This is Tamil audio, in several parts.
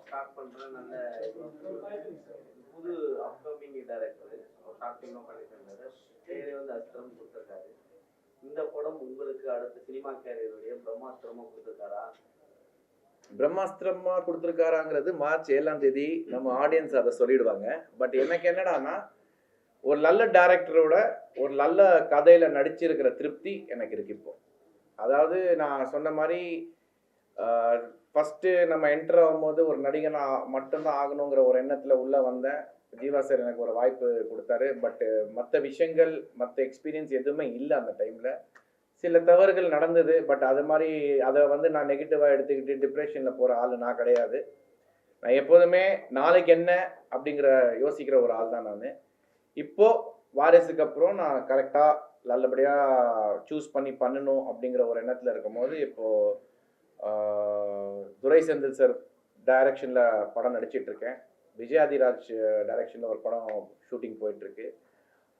ஸ்டார்ட் பண்றேன் நல்ல புது அப்கமிங் டைரக்டர் ஷார்ட் ஃபிலிம் பண்ணிட்டு இருந்தாரு. பேரே வந்து அஸ்திரம் கொடுத்துருக்காரு. இந்த படம் உங்களுக்கு அடுத்த சினிமா கேரியருடைய பிரம்மாஸ்திரமா கொடுத்துருக்காரா? பிரம்மாஸ்திரமா கொடுத்துருக்காராங்கிறது மார்ச் 7ஆம் தேதி நம்ம ஆடியன்ஸ் அதை சொல்லிடுவாங்க. பட் எனக்கு என்னடான்னா, ஒரு நல்ல டைரக்டரோட ஒரு நல்ல கதையில நடிச்சிருக்கிற திருப்தி எனக்கு இருக்கு இப்போ. அதாவது நான் சொன்ன மாதிரி ஃபஸ்ட்டு நம்ம என்டர் ஆகும்போது ஒரு நடிகனா மட்டும்தான் ஆகணுங்கிற ஒரு எண்ணத்தில் உள்ளே வந்தேன். ஜீவா சார் எனக்கு ஒரு வாய்ப்பு கொடுத்தாரு. பட்டு மற்ற விஷயங்கள் மற்ற எக்ஸ்பீரியன்ஸ் எதுவுமே இல்லை அந்த டைமில். சில தவறுகள் நடந்தது. பட் அது மாதிரி அதை வந்து நான் நெகட்டிவாக எடுத்துக்கிட்டு டிப்ரெஷனில் போகிற ஆள் நான் கிடையாது. நான் எப்போதுமே நாளைக்கு என்ன அப்படிங்கிற யோசிக்கிற ஒரு ஆள் தான் நான். இப்போது வாரிசுக்கு அப்புறம் நான் கரெக்டாக நல்லபடியாக சூஸ் பண்ணி பண்ணணும் அப்படிங்கிற ஒரு எண்ணத்தில் இருக்கும்போது இப்போது துரை செந்தில் சார் டைரக்ஷனில் படம் நடிச்சிட்ருக்கேன். விஜயாதிராஜ் டைரக்ஷனில் ஒரு படம் ஷூட்டிங் போயிட்டுருக்கு.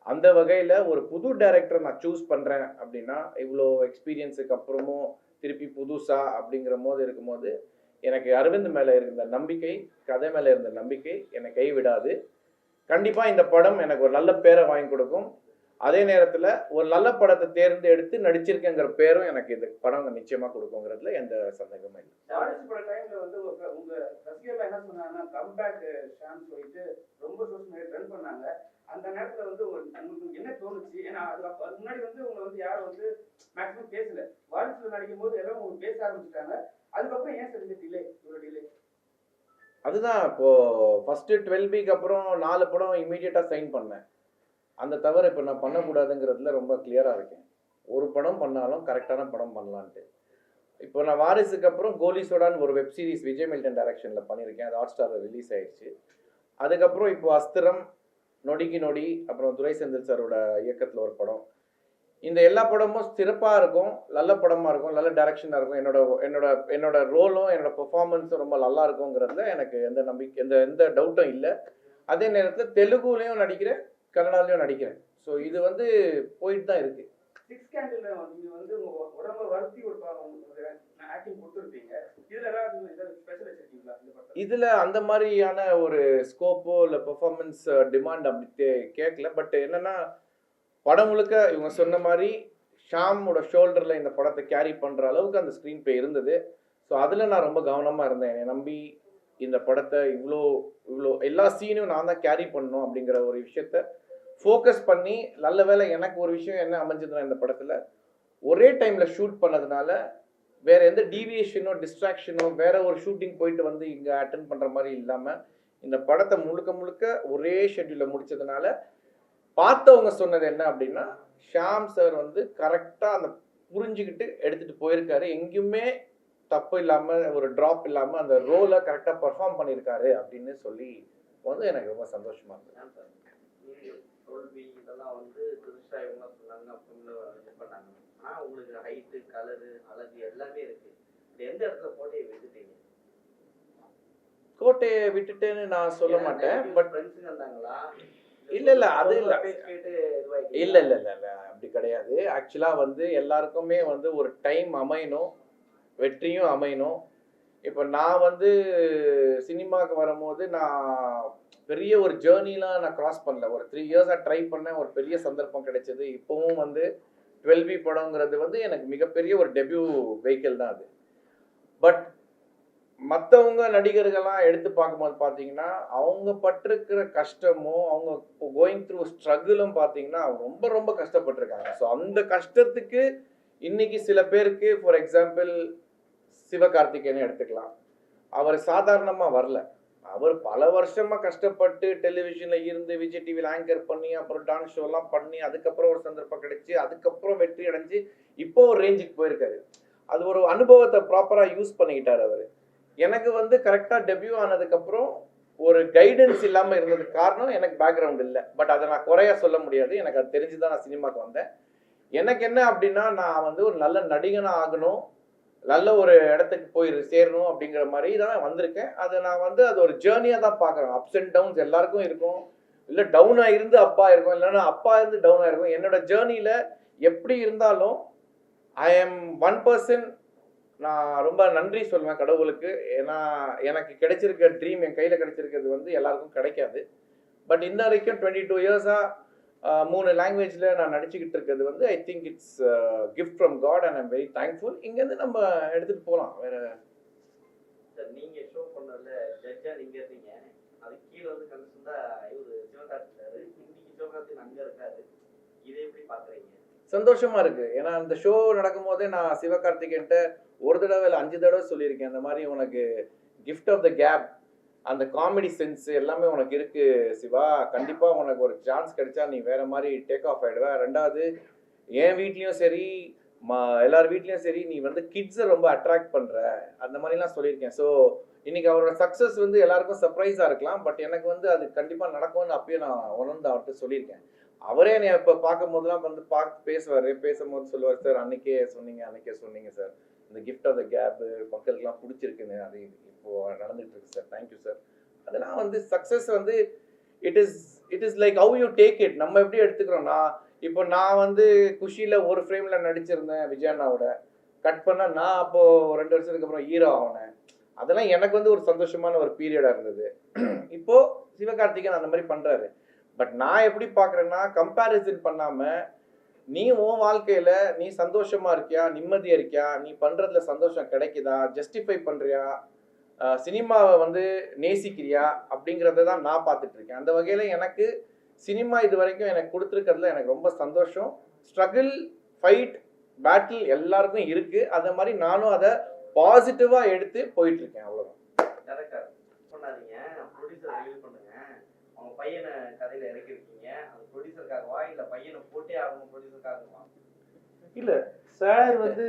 அந்த வகையில் ஒரு புது டைரக்டரை நான் சூஸ் பண்ணுறேன் அப்படின்னா, இவ்வளோ எக்ஸ்பீரியன்ஸுக்கு அப்புறமும் திருப்பி புதுசாக அப்படிங்கிற போது இருக்கும்போது எனக்கு அரவிந்த் மேலே இருந்த நம்பிக்கை, கதை மேலே இருந்த நம்பிக்கை என்னை கைவிடாது. கண்டிப்பாக இந்த படம் எனக்கு ஒரு நல்ல பேரை வாங்கி கொடுக்கும். அதே நேரத்தில் ஒரு நல்ல படத்தை தேர்ந்தெடுத்து நடிச்சிருக்கேங்கிற பேரும் எனக்கு இந்த படம் நிச்சயமாக கொடுக்குங்கிறதுல எந்த சந்தேகமும் இல்லை. அந்த நேரத்துல வந்து உங்களுக்கு என்ன தோணுச்சு? ஏன்னா அதுக்கு முன்னாடி வந்து உங்களை வந்து யாரும் வந்து மேக்ஸிமம் பேசல. வாரிசுல நடிக்கும் போது எல்லாம் உங்களுக்கு பேச ஆரம்பிச்சுட்டாங்க. அதுக்கப்புறம் ஏன் சார் இந்த டிலே, இவ்வளோ டிலே? அதுதான் இப்போ ஃபர்ஸ்ட் 12 வீக் அப்புறம் 4 படம் இமீடியட்டா சைன் பண்ணேன். அந்த தவிர இப்போ நான் பண்ணக்கூடாதுங்கிறதுல ரொம்ப கிளியரா இருக்கேன். ஒரு படம் பண்ணாலும் கரெக்டான படம் பண்ணலான்ட்டு. இப்போ நான் வாரிசுக்கு அப்புறம் கோலி சோடான்னு ஒரு வெப் சீரிஸ் விஜய் மில்டன் டைரக்ஷனில் பண்ணியிருக்கேன். அது ஹாட் ஸ்டாரில் ரிலீஸ் ஆயிடுச்சு. அதுக்கப்புறம் இப்போ அஸ்திரம், நொடிக்கு நொடி, அப்புறம் துரை செந்தில் சாரோட இயக்கத்தில் ஒரு படம். இந்த எல்லா படமும் சிறப்பாக இருக்கும், நல்ல படமாக இருக்கும், நல்ல டைரக்ஷனாக இருக்கும். என்னோட ரோலும் என்னோட பெர்ஃபார்மன்ஸும் ரொம்ப நல்லா இருக்குங்கிறதுல எனக்கு எந்த நம்பிக்கை எந்த டவுட்டும் இல்லை. அதே நேரத்தில் தெலுங்குலையும் நடிக்கிறேன், கன்னடாலையும் நடிக்கிறேன். ஸோ இது வந்து போயிட்டு தான் இருக்கு. இதுல அந்த மாதிரியான ஒரு ஸ்கோப்போ இல்லை பெர்ஃபார்மன்ஸ் டிமாண்ட் அப்படி கேட்கல. பட் என்னன்னா, படம் முழுக்க இவங்க சொன்ன மாதிரி ஷாமோட ஷோல்டர்ல இந்த படத்தை கேரி பண்ற அளவுக்கு அந்த ஸ்க்ரீன் பிளே இருந்தது. ஸோ அதுல நான் ரொம்ப கவனமா இருந்தேன். என்னை நம்பி இந்த படத்தை இவ்வளோ எல்லா சீனையும் நான் தான் கேரி பண்ணணும் அப்படிங்கிற ஒரு விஷயத்த ஃபோக்கஸ் பண்ணி, நல்ல வேளை எனக்கு ஒரு விஷயம் என்ன அமைஞ்சதுன்னா, இந்த படத்துல ஒரே டைம்ல ஷூட் பண்ணதுனால வேற எந்த டீவியேஷனோ டிஸ்ட்ராக்ஷனோ வேற ஒரு ஷூட்டிங் போயிட்டு வந்து இங்க அட்டென்ட் பண்ற மாதிரி இல்லாம இந்த படத்தை முழுக்க ஒரே ஷெட்யூல்ல முடிச்சதுனால பார்த்தவங்க சொன்னது என்ன அப்படின்னா, ஷாம் சார் வந்து கரெக்டா அந்த புரிஞ்சுக்கிட்டு எடுத்துட்டு போயிருக்காரு. எங்கேயுமே தப்பு இல்லாம ஒரு டிராப் இல்லாம அந்த ரோலை கரெக்டா பெர்ஃபார்ம் பண்ணியிருக்காரு அப்படின்னு சொல்லி வந்து எனக்கு ரொம்ப சந்தோஷமா இருந்தது. தோல்வி இதெல்லாம் வந்து திருஷா இவங்க சொன்னாங்க அப்படின்னு இது பண்ணாங்க. ஆனால் உங்களுக்கு ஹைட்டு, கலரு, அழகு எல்லாமே இருக்கு. எந்த இடத்துல கோட்டையை விட்டுட்டீங்க? கோட்டையை விட்டுட்டேன்னு நான் சொல்ல மாட்டேன். பட் ஃப்ரெண்ட்ஸுங்க இருந்தாங்களா? இல்ல அது இல்ல அப்படி கிடையாது. ஆக்சுவலா வந்து எல்லாருக்குமே வந்து ஒரு டைம் அமையணும், வெற்றியும் அமையணும். இப்போ நான் வந்து சினிமாவுக்கு வரும்போது நான் பெரிய ஒரு ஜேர்னிலாம் நான் கிராஸ் பண்ணல. ஒரு 3 இயர்ஸாக ட்ரை பண்ணேன். ஒரு பெரிய சந்தர்ப்பம் கிடைச்சது. இப்போவும் வந்து 12 படங்கிறது வந்து எனக்கு மிகப்பெரிய ஒரு டெபியூ வெஹிக்கிள் தான் அது. பட் மற்றவங்க நடிகர்கள்லாம் எடுத்து பார்க்கும்போது பார்த்தீங்கன்னா, அவங்க பட்டிருக்கிற கஷ்டமும் அவங்க கோயிங் த்ரூ ஸ்ட்ரகிளும் பார்த்தீங்கன்னா ரொம்ப கஷ்டப்பட்டிருக்காங்க. ஸோ அந்த கஷ்டத்துக்கு இன்னைக்கு சில பேருக்கு, ஃபார் எக்ஸாம்பிள் சிவகார்த்திகேயனை எடுத்துக்கலாம். அவர் சாதாரணமாக வரல. அவர் பல வருஷமா கஷ்டப்பட்டு டெலிவிஷன்ல இருந்து விஜய் டிவியில் ஆங்கர் பண்ணி, அப்புறம் டான்ஸ் ஷோலாம் பண்ணி, அதுக்கப்புறம் ஒரு சந்தர்ப்பம் கிடைச்சி, அதுக்கப்புறம் வெற்றி அடைஞ்சு இப்போ ஒரு ரேஞ்சுக்கு போயிருக்காரு. அது ஒரு அனுபவத்தை ப்ராப்பரா யூஸ் பண்ணிக்கிட்டார் அவர். எனக்கு வந்து கரெக்டா டெபியூ ஆனதுக்கப்புறம் ஒரு கைடன்ஸ் இல்லாமல் இருந்ததுக்கு காரணம் எனக்கு பேக்ரவுண்ட் இல்லை. பட் அதை நான் குறையா சொல்ல முடியாது. எனக்கு அது தெரிஞ்சுதான் நான் சினிமாவுக்கு வந்தேன். எனக்கு என்ன அப்படின்னா, நான் வந்து ஒரு நல்ல நடிகனா ஆகணும், நல்ல ஒரு இடத்துக்கு போய் சேரணும் அப்படிங்கிற மாதிரி தான் வந்திருக்கேன். அதை நான் வந்து அது ஒரு ஜேர்னியாக தான் பார்க்குறேன். அப்ஸ் அண்ட் டவுன்ஸ் எல்லாருக்கும் இருக்கும். இல்லை டவுனாக இருந்து அப்பா இருக்கும், இல்லைன்னா அப்பா இருந்து டவுனாக இருக்கும். என்னோட ஜேர்னியில் எப்படி இருந்தாலும் ஐ எம் 1% நான் ரொம்ப நன்றி சொல்லுவேன் கடவுளுக்கு. ஏன்னா எனக்கு கிடைச்சிருக்க ட்ரீம், என் கையில் கிடைச்சிருக்கிறது வந்து எல்லாருக்கும் கிடைக்காது. பட் இன்ன வரைக்கும் 22 இயர்ஸாக 3 லாங்குவேஜில் நான் நடிச்சுக்கிட்டு இருக்கிறது வந்து I think it's gift from God and I'm very thankful. இங்கேருந்து நம்ம எடுத்துகிட்டு போகலாம். வேறு சார் நீங்கள் ஷோ பண்ணதில் ஜட்ஜாக நீங்கள் இருந்தீங்க, அது கீழே வந்து கண்டிஷன் தான் இவர் சிவகார்த்திக் சார், இன்னைக்கு சிவகார்த்திக் அங்கே இருக்காரு, இதை எப்படி பார்க்குறீங்க? சந்தோஷமா இருக்கு. ஏன்னா அந்த ஷோ நடக்கும் போதே நான் சிவகார்த்திகேயன்ட்ட ஒரு தடவை இல்லை 5 தடவை சொல்லியிருக்கேன், இந்த மாதிரி உனக்கு கிஃப்ட் ஆஃப் த கேப், அந்த காமெடி சென்ஸ் எல்லாமே உனக்கு இருக்கு சிவா, கண்டிப்பா உனக்கு ஒரு சான்ஸ் கிடைச்சா நீ வேற மாதிரி டேக் ஆஃப் ஆயிடுவ. ரெண்டாவது என் வீட்லயும் சரி எல்லார் வீட்லயும் சரி நீ வந்து கிட்ஸை ரொம்ப அட்ராக்ட் பண்ற, அந்த மாதிரிலாம் சொல்லியிருக்கேன். ஸோ இன்னைக்கு அவரோட சக்ஸஸ் வந்து எல்லாருக்கும் சர்ப்ரைஸா இருக்கலாம், பட் எனக்கு வந்து அது கண்டிப்பா நடக்கும்னு அப்பயே நான் உணர்ந்து அவர்கிட்ட சொல்லியிருக்கேன். அவரே என்னை இப்போ பார்க்கும் போதெல்லாம் வந்து பார்த்து பேசுவார், பேசும்போது சொல்லுவார், சார் அன்னைக்கே சொன்னீங்க சார், இந்த கிஃப்ட் ஆஃப் த கேப் மக்களுக்குலாம் பிடிச்சிருக்குன்னு, அது இப்போ நடந்துட்டு இருக்கு சார், தேங்க்யூ சார். அதெல்லாம் வந்து சக்ஸஸ் வந்து it is like how you take it. நம்ம எப்படி எடுத்துக்கிறோம்னா, இப்போ நான் வந்து குஷியில் ஒரு ஃப்ரேமில் நடிச்சிருந்தேன் விஜயண்ணாவோட, கட் பண்ணால் நான் அப்போது 2 வருஷத்துக்கு அப்புறம் ஹீரோ ஆனேன். அதெல்லாம் எனக்கு வந்து ஒரு சந்தோஷமான ஒரு பீரியடாக இருந்தது. இப்போது சிவகார்த்திகேயன் அந்த மாதிரி பண்ணுறாரு. பட் நான் எப்படி பார்க்குறேன்னா, கம்பேரிசன் பண்ணாமல் நீ உன் வாழ்க்கையில் நீ சந்தோஷமாக இருக்கியா, நிம்மதியாக இருக்கியா, நீ பண்ணுறதுல சந்தோஷம் கிடைக்குதா, ஜஸ்டிஃபை பண்ணுறியா, சினிமாவை வந்து நேசிக்கிறியா அப்படிங்கிறத தான் நான் பார்த்துட்டு இருக்கேன். அந்த வகையில் எனக்கு சினிமா இது வரைக்கும் எனக்கு கொடுத்துருக்கிறதுல எனக்கு ரொம்ப சந்தோஷம். ஸ்ட்ரகிள், ஃபைட், பேட்டில் எல்லாருக்கும் இருக்குது. அதை மாதிரி நானும் அதை பாசிட்டிவாக எடுத்து போயிட்டுருக்கேன். அவ்வளோதான். பண்ணாதீங்க, ப்ரொடியூசர் ரிலீவ் பண்ணுங்க, அவங்க பையனை கதையில் இறக்கிருக்கீங்க, அது ப்ரொடியூசருக்காகவா இல்லை பையனை போட்டே ஆகணும் ப்ரொடியூசருக்காகவா? இல்லை சார் வந்து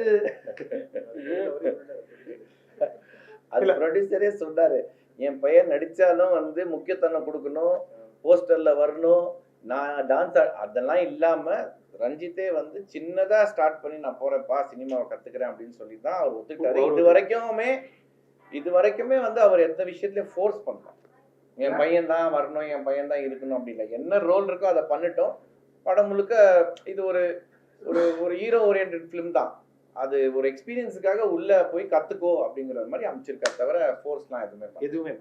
அது ப்ரொடியூசரே சொன்னாரு, என் பையன் நடிச்சாலும் வந்து முக்கியத்துவம் கொடுக்கணும், போஸ்டர்ல வரணும், நான் டான்ஸ் அதெல்லாம் இல்லாம ரஞ்சித்தே வந்து சின்னதா ஸ்டார்ட் பண்ணி நான் போறேன்ப்பா சினிமாவை கத்துக்கிறேன் அப்படின்னு சொல்லி தான் அவர் ஒத்துக்கிட்டாரு. இது வரைக்குமே வந்து அவர் எந்த விஷயத்துலயும் ஃபோர்ஸ் பண்ணலாம், என் பையன் தான் வரணும், என் பையன் தான் இருக்கணும் அப்படி இல்லை. என்ன ரோல் இருக்கோ அதை பண்ணிட்டோம். படம் முழுக்க இது ஒரு ஒரு ஹீரோ ஓரியன்டட் ஃபிலிம் தான். அது ஒரு எக்ஸ்பீரியன்ஸுக்காக உள்ள போய் கத்துக்கோ அப்படிங்கிற மாதிரி அமைச்சிருக்கா தவிர ஃபோர்ஸ்லாம் எதுவுமே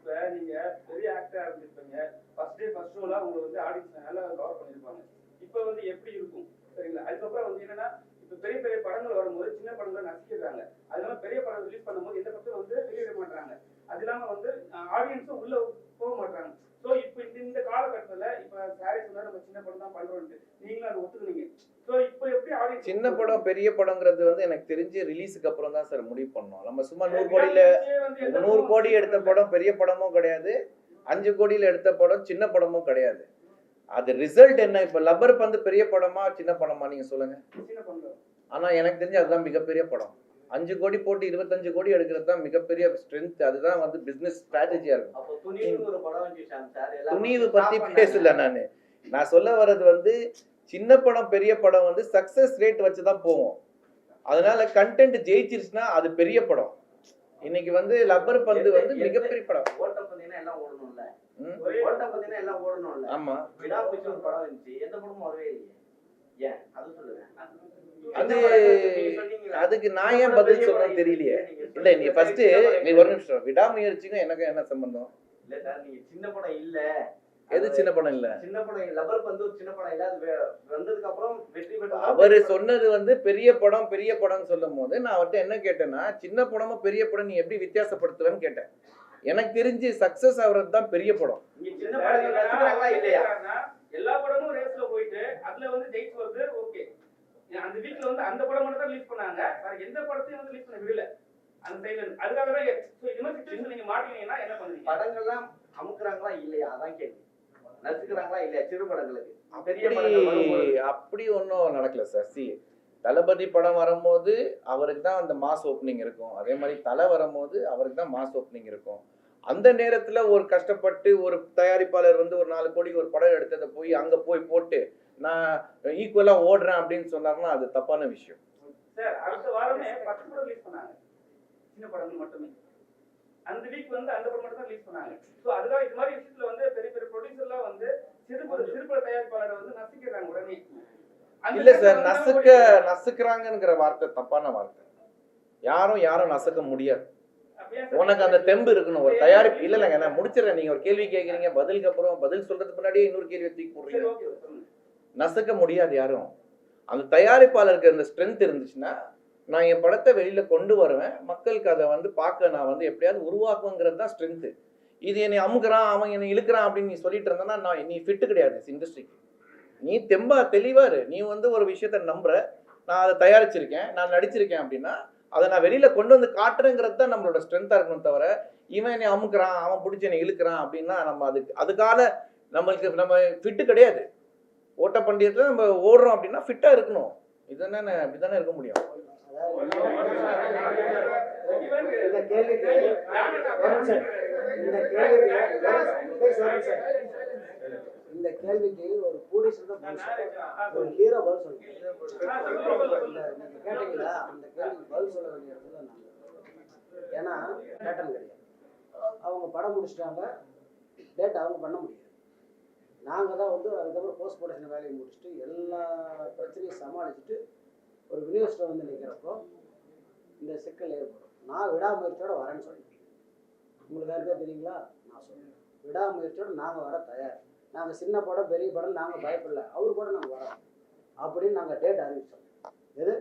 சார் நீங்க பெரிய ஆக்டரா இருந்திருப்பீங்க, ஃபர்ஸ்ட் ஷோல அவங்க வந்து ஆடிஷன் நல்லா கவர் பண்ணிருப்பாங்க. இப்போ வந்து எப்படி இருக்கும் சரிங்களா? அதுக்கப்புறம் வந்து என்னன்னா, இப்போ பெரிய பெரிய படங்கள் வரும்போது சின்ன படங்கள் நசிக்கிறாங்க, அதனால பெரிய படம் ரிலீஸ் பண்ணும்போது எந்த படத்தையும் வந்து வெளியிட மாட்டாங்க, அது இல்லாம வந்து ஆடியன்ஸும் உள்ள போக மாட்டாங்க. ஸோ இப்போ இந்த காலகட்டத்தில் இப்போ சாரி சொன்னா நம்ம சின்ன படம் தான் பண்றோம்ட்டு நீங்களும் அதை ஒத்துக்குனீங்க. ஸோ இப்போ எப்படி ஆடியன்ஸ் சின்ன படம் பெரிய படங்கிறது வந்து எனக்கு தெரிஞ்சு ரிலீஸுக்கு அப்புறம் தான் சார் முடிவு பண்ணோம். நம்ம சும்மா 100 கோடி எடுத்த படம் பெரிய படமும் கிடையாது, 5 கோடியில் எடுத்த படம் சின்ன படமும் கிடையாது. அது ரிசல்ட் என்ன? இப்போ லப்பர் பந்து பெரிய படமா சின்ன படமா நீங்க சொல்லுங்க. ஆனா எனக்கு தெரிஞ்சு அதுதான் மிகப்பெரிய படம். 5 கோடி போட்டு 25 கோடி எடுக்கிறது தான் மிகப்பெரிய ஸ்ட்ரென்த். அதுதான் வந்து பிசினஸ் ஸ்ட்ராட்டஜியா இருக்கும். துணிவு பத்தி பேசல நான் சொல்ல வர்றது வந்து சின்ன படம் பெரிய படம் வந்து சக்சஸ் ரேட் வச்சுதான் போவோம். அதனால கண்டென்ட் ஜெயிச்சிருச்சுன்னா அது பெரிய படம். இன்னைக்கு வந்து லப்பர் பந்து வந்து மிகப்பெரிய படம். ஓட்டம் பார்த்தீங்கன்னா எல்லாம் ஓடணும்ல, ஓட்டம் பார்த்தீங்கன்னா எல்லாம் ஓடணும்ல. ஆமா, விடாப்பிச்சு ஒரு படம் இருந்துச்சு, எந்த படமும் வரவே இல்லையே, ஏன் அது சொல்லுங்க. அதுக்கு நான் ஏன் பதில் சொல்லணும்னு தெரியலையே. இல்ல நீ ஃபர்ஸ்ட் நீ ஒரு நிமிஷம், விடாமுயற்சிக்கும் எனக்கு என்ன சம்பந்தம்? இல்ல சார், நீங்க சின்ன படம் இல்ல, எது சின்ன படம் இல்ல? சின்ன படம் லப்பர் பந்து ஒரு சின்ன படம் இல்ல, அது வந்ததுக்கு அப்புறம் வெற்றி பெற்ற. அவரு சொன்னது வந்து பெரிய படம் சொல்லும் போது நான் அவர்கிட்ட என்ன கேட்டேன்னா, சின்ன படமும் பெரிய படம் நீ எப்படி வித்தியாசப்படுத்துவேன்னு கேட்டேன். எனக்கு தெரிஞ்சு சக்சஸ் ஆகுறது தான் பெரிய படம். சின்ன படம் இல்லையா? எல்லா படமும் ரேஸ்ல போயிட்டு அதுல வந்து ஜெயிச்சு வருது, ஓகே. அந்த வீக்ல வந்து அந்த படம் மட்டும் தான் ரிலீஸ் பண்ணாங்க, வேற எந்த படத்தையும் வந்து ரிலீஸ் பண்ண விடல அந்த சைடுல. அதுக்காக தான் இது மாதிரி சிச்சுவேஷன் நீங்க மாட்டீங்கன்னா என்ன பண்ணுவீங்க? படங்கள்லாம் அமுக்குறாங்களா இல்லையா, அதான் கேள்வி. நசுக்குறாங்களா இல்லையா சிறு படங்களுக்கு? பெரிய படங்கள் அப்படி ஒன்றும் நடக்கல சார். தளபதி படம் வரும்போது அவருக்கு தான் அந்த மாஸ் ஓப்பனிங் இருக்கும், அதே மாதிரி தலை வரும்போது அவருக்கு தான் மாஸ் ஓப்பனிங் இருக்கும். அந்த நேரத்துல ஒரு கஷ்டப்பட்டு ஒரு தயாரிப்பாளர் வந்து ஒரு 4 கோடி ஒரு படம் எடுத்ததை போய் அங்க போய் போட்டு நான் ஈக்குவலா ஓடுறேன் அப்படின்னு சொன்னாருன்னா அது தப்பான விஷயம். சார் அடுத்த வாரமே 10 படம் ரிலீஸ் பண்ணாங்க, சின்ன படங்கள் மட்டுமே. அந்த வீக் வந்து அந்த படம் மட்டும் தான் ரிலீஸ் பண்ணாங்க. சோ அதுக்காக இது மாதிரி விஷயத்துல வந்து பெரிய பெரிய ப்ரொடியூசர்லாம் வந்து சிறுபட தயாரிப்பாளரை வந்து நசிக்கிறாங்க உடனே. இல்ல சார், நசுக்குறாங்கங்கிற வார்த்தை தப்பான வார்த்தை. யாரும் நசுக்க முடியாது. உனக்கு அந்த தெம்பு இருக்கணும். ஒரு தயாரிப்பு இல்லைங்க, நான் முடிச்சிடறேன். நீங்க ஒரு கேள்வி கேட்குறீங்க, பதிலுக்கு அப்புறம் பதில் சொல்றதுக்கு முன்னாடியே இன்னொரு கேள்வி தூக்கி போடுறீங்க. நசுக்க முடியாது யாரும். அந்த தயாரிப்பாளருக்கு அந்த ஸ்ட்ரென்த் இருந்துச்சுன்னா நான் என் படத்தை வெளியில கொண்டு வருவேன், மக்களுக்கு அதை வந்து பார்க்க நான் வந்து எப்படியாவது உருவாக்குங்கிறது தான் ஸ்ட்ரென்த்து. இது என்னை அமுக்குறான், அவன் என்னை இழுக்கிறான் அப்படின்னு நீ சொல்லிட்டு இருந்தேன்னா நீ ஃபிட்டு கிடையாது இண்டஸ்ட்ரிக்கு. நீ தெளிவாரு. நீ வந்து ஒரு விஷயத்த நம்புற, நான் அதை தயாரிச்சிருக்கேன், நான் நடிச்சிருக்கேன் அப்படின்னா அதை நான் வெளியில கொண்டு வந்து காட்டுறேங்கிறது தான் நம்மளோட ஸ்ட்ரென்த்தா இருக்கணும். தவிர இவன் என்னை அமுக்குறான், அவன் பிடிச்சி என்னை இழுக்கிறான் அப்படின்னா நம்ம அதுக்காக நம்ம ஃபிட்டு கிடையாது. ஓட்ட பந்தயத்துல நம்ம ஓடுறோம் அப்படின்னா ஃபிட்டா இருக்கணும். இதுதானே இப்படிதானே இருக்க முடியும். இந்த கேள்விக்கு ஒரு ப்ரொடியூசர் தான் ஒரு ஹீரோ பதில் சொல்லுங்க. நீங்க கேட்டீங்களா, அந்த கேள்விக்கு பதில் சொல்ல வேண்டிய இடத்துல நாங்க. ஏன்னா பேட்டர்ன் கிடையாது. அவங்க படம் முடிச்சிட்டாங்க, டேட் அவங்க பண்ண முடியாது. நாங்கள் தான் வந்து அதுக்கப்புறம் போஸ்ட் ப்ரொடக்ஷன் வேலையை முடிச்சுட்டு எல்லா பிரச்சனையும் சமாளிச்சுட்டு ஒரு விநியோகத்தில் வந்து நிற்கிறப்போ இந்த சிக்கல் ஏற்படும். நான் விடாமுயற்சியோட வரேன்னு சொல்லிட்டேன். உங்களுக்கு யாருக்கா தெரியுங்களா? நான் சொல்லுவேன், விடாமுயற்சியோட நாங்கள் வர தயார். நாங்கள் சின்ன படம் பெரிய படம் நாங்கள் பயப்படல, அவர் கூட நாங்கள் வரோம் அப்படின்னு நாங்கள் டேட் அறிவிச்சோம். எது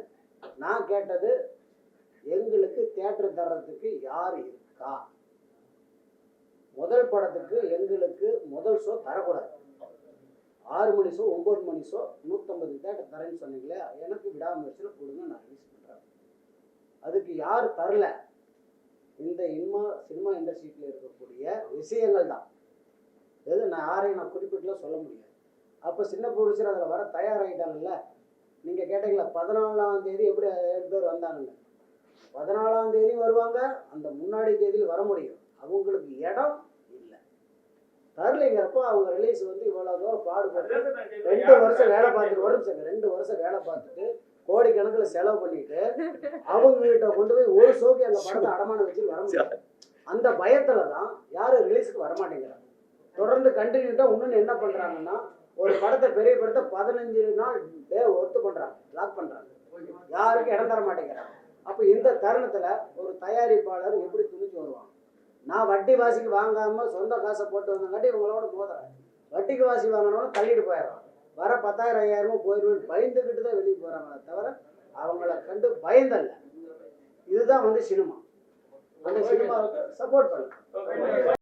நான் கேட்டது, எங்களுக்கு தியேட்டர் தர்றதுக்கு யார் இருக்கா? முதல் படத்துக்கு எங்களுக்கு முதல் ஷோ தரக்கூடாது. 6 மணி ஷோ 9 மணி ஷோ 150 தேட்டர் தரேன்னு சொன்னீங்களே, எனக்கு விடாமுயற்சியில் கொடுங்க, நான் ரிலீஸ் பண்ணுறேன். அதுக்கு யார் தரல? இந்த சினிமா இண்டஸ்ட்ரியில் இருக்கக்கூடிய விஷயங்கள் தான். எது நான் யாரையும் நான் குறிப்பிட்டுலாம் சொல்ல முடியாது. அப்போ சின்ன ப்ரொடியூசர் அதில் வர தயாராகிட்டாங்கல்ல. நீங்கள் கேட்டீங்களா 14ஆம் தேதி எப்படி 7 பேர் வந்தாங்கன்னு? 14ஆம் தேதி வருவாங்க, அந்த முன்னாடி தேதியில் வர முடியும். அவங்களுக்கு இடம் இல்லை, தரலைங்கிறப்போ அவங்க ரிலீஸ் வந்து இவ்வளோ தூரம் பாடுபட்டு 2 வருஷம் வேலை பார்த்துட்டு 2 வருஷம் வேலை பார்த்துட்டு கோடிக்கணக்கில் செலவு பண்ணிட்டு அவங்ககிட்ட கொண்டு போய் ஒரு ஷோக்கு அந்த படத்தை அடமானம் வச்சு வர முடியாது. அந்த பயத்துல தான் யாரும் ரிலீஸுக்கு வரமாட்டேங்கிறாங்க. தொடர்ந்து கண்டினியூட்டா இன்னொன்று என்ன பண்றாங்கன்னா, ஒரு படத்தை பெரிய படத்தை 15 நாள் ஒர்த்து பண்றாங்க, லாக் பண்றாங்க, யாருக்கும் இடம் தர மாட்டேங்கிறாங்க. அப்போ இந்த தருணத்துல ஒரு தயாரிப்பாளர் எப்படி துணிச்சு வருவாங்க? நான் வட்டி வாசிக்கு வாங்காம சொந்த காசை போட்டு வந்தங்காட்டி இவங்களோட மோதுறேன். வட்டிக்கு வாசி வாங்கினவங்க தள்ளிட்டு போயிடுறான். வர 10,000 5,000 போயிடுவேன் பயந்துக்கிட்டு தான் வெளியே போறாங்களே தவிர அவங்கள கண்டு பயந்தல்ல. இதுதான் வந்து சினிமா. அந்த சினிமாவுக்கு சப்போர்ட் பண்ணலாம்.